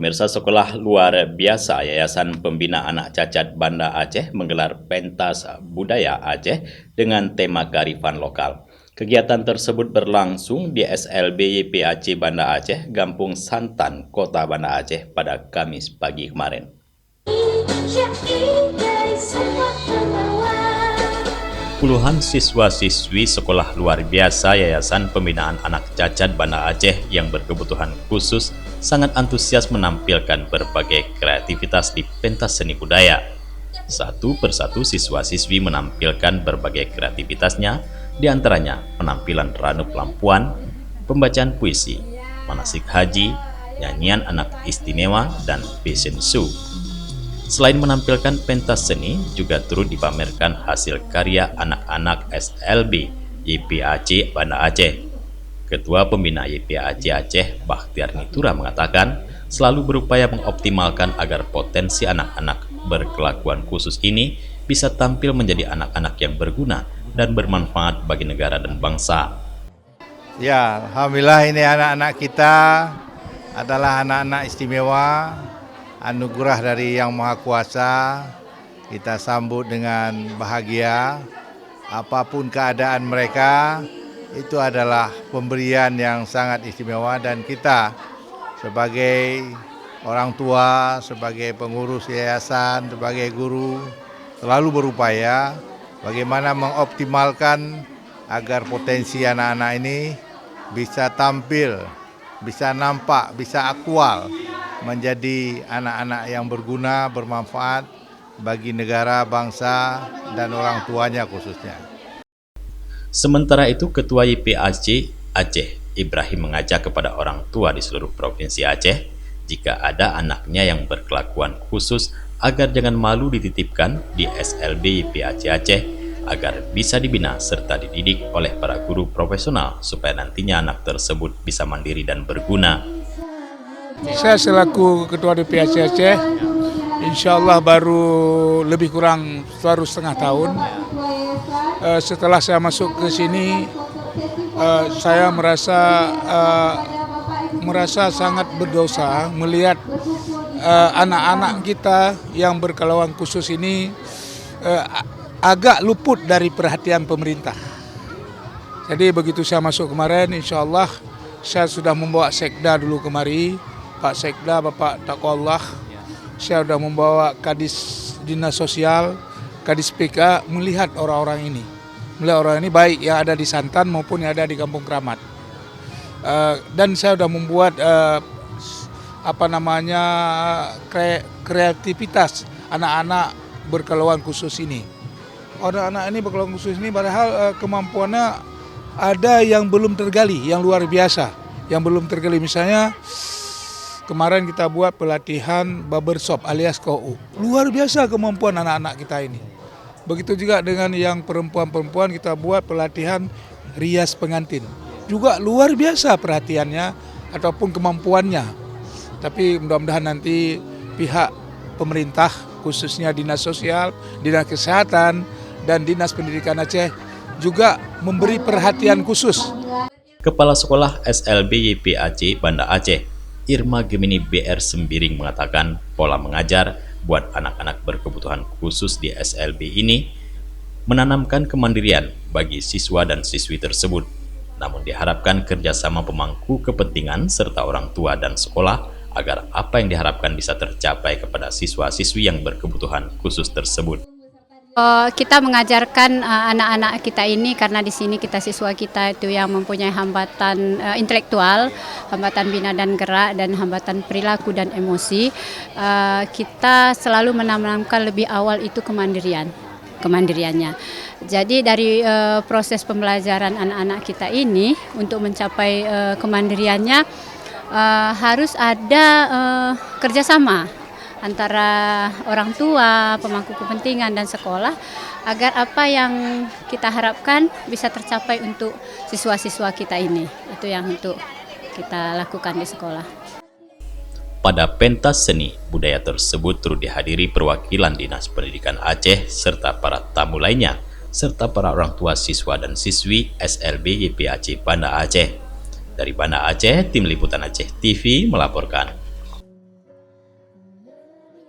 Pemirsa, sekolah luar biasa Yayasan Pembina Anak Cacat Banda Aceh menggelar pentas budaya Aceh dengan tema kearifan lokal. Kegiatan tersebut berlangsung di SLB YPAC Banda Aceh, Gampung Santan, Kota Banda Aceh pada Kamis pagi kemarin. Puluhan siswa-siswi sekolah luar biasa Yayasan Pembinaan Anak Cacat Banda Aceh yang berkebutuhan khusus sangat antusias menampilkan berbagai kreativitas di pentas seni budaya. Satu persatu siswa-siswi menampilkan berbagai kreativitasnya, diantaranya penampilan ranu pelampuan, pembacaan puisi, manasik haji, nyanyian anak istimewa, dan fashion show. Selain menampilkan pentas seni, juga turut dipamerkan hasil karya anak-anak SLB YPAC Banda Aceh. Ketua Pembina YPAC Aceh, Bakhtiar Nitura, mengatakan selalu berupaya mengoptimalkan agar potensi anak-anak berkelakuan khusus ini bisa tampil menjadi anak-anak yang berguna dan bermanfaat bagi negara dan bangsa. Ya, alhamdulillah ini anak-anak kita adalah anak-anak istimewa, anugerah dari Yang Maha Kuasa. Kita sambut dengan bahagia. Apapun keadaan mereka, itu adalah pemberian yang sangat istimewa, dan kita sebagai orang tua, sebagai pengurus yayasan, sebagai guru, selalu berupaya bagaimana mengoptimalkan agar potensi anak-anak ini bisa tampil, bisa nampak, bisa aktual, menjadi anak-anak yang berguna, bermanfaat bagi negara, bangsa, dan orang tuanya khususnya. Sementara itu, Ketua YPAC Aceh, Ibrahim, mengajak kepada orang tua di seluruh Provinsi Aceh, jika ada anaknya yang berkelakuan khusus, agar jangan malu dititipkan di SLB YPAC Aceh, agar bisa dibina serta dididik oleh para guru profesional, supaya nantinya anak tersebut bisa mandiri dan berguna. Saya selaku Ketua YPAC Aceh, insya Allah baru lebih kurang baru setengah tahun. Setelah saya masuk ke sini, saya merasa sangat berdosa melihat anak-anak kita yang berkelakuan khusus ini agak luput dari perhatian pemerintah. Jadi begitu saya masuk kemarin, insya Allah saya sudah membawa Sekda dulu kemari, Pak Sekda, Bapak Taqwallah. Saya sudah membawa Kadis Dinas Sosial, Kadis PK, melihat orang-orang ini. Melihat orang ini baik yang ada di Santan maupun yang ada di Kampung Keramat. Dan saya sudah membuat kreativitas anak-anak berkeluhan khusus ini. Anak-anak ini berkeluhan khusus ini padahal kemampuannya ada yang belum tergali, yang luar biasa, yang belum tergali. Misalnya kemarin kita buat pelatihan barbershop alias KOU. Luar biasa kemampuan anak-anak kita ini. Begitu juga dengan yang perempuan-perempuan, kita buat pelatihan rias pengantin. Juga luar biasa perhatiannya ataupun kemampuannya. Tapi mudah-mudahan nanti pihak pemerintah, khususnya Dinas Sosial, Dinas Kesehatan, dan Dinas Pendidikan Aceh juga memberi perhatian khusus. Kepala Sekolah SLB YPAC Banda Aceh, Irma Gemini BR Sembiring, mengatakan pola mengajar buat anak-anak berkebutuhan khusus di SLB ini menanamkan kemandirian bagi siswa dan siswi tersebut. Namun diharapkan kerjasama pemangku kepentingan serta orang tua dan sekolah agar apa yang diharapkan bisa tercapai kepada siswa-siswi yang berkebutuhan khusus tersebut. Kita mengajarkan anak-anak kita ini karena di sini kita siswa kita itu yang mempunyai hambatan intelektual, hambatan bina dan gerak, dan hambatan perilaku dan emosi. Kita selalu menanamkan lebih awal itu kemandiriannya. Jadi dari proses pembelajaran anak-anak kita ini untuk mencapai kemandiriannya harus ada kerjasama antara orang tua, pemangku kepentingan, dan sekolah agar apa yang kita harapkan bisa tercapai untuk siswa-siswa kita ini. Itu yang untuk kita lakukan di sekolah. Pada pentas seni budaya tersebut turut dihadiri perwakilan Dinas Pendidikan Aceh serta para tamu lainnya, serta para orang tua siswa dan siswi SLB YPAC Banda Aceh. Dari Banda Aceh, Tim Liputan Aceh TV melaporkan.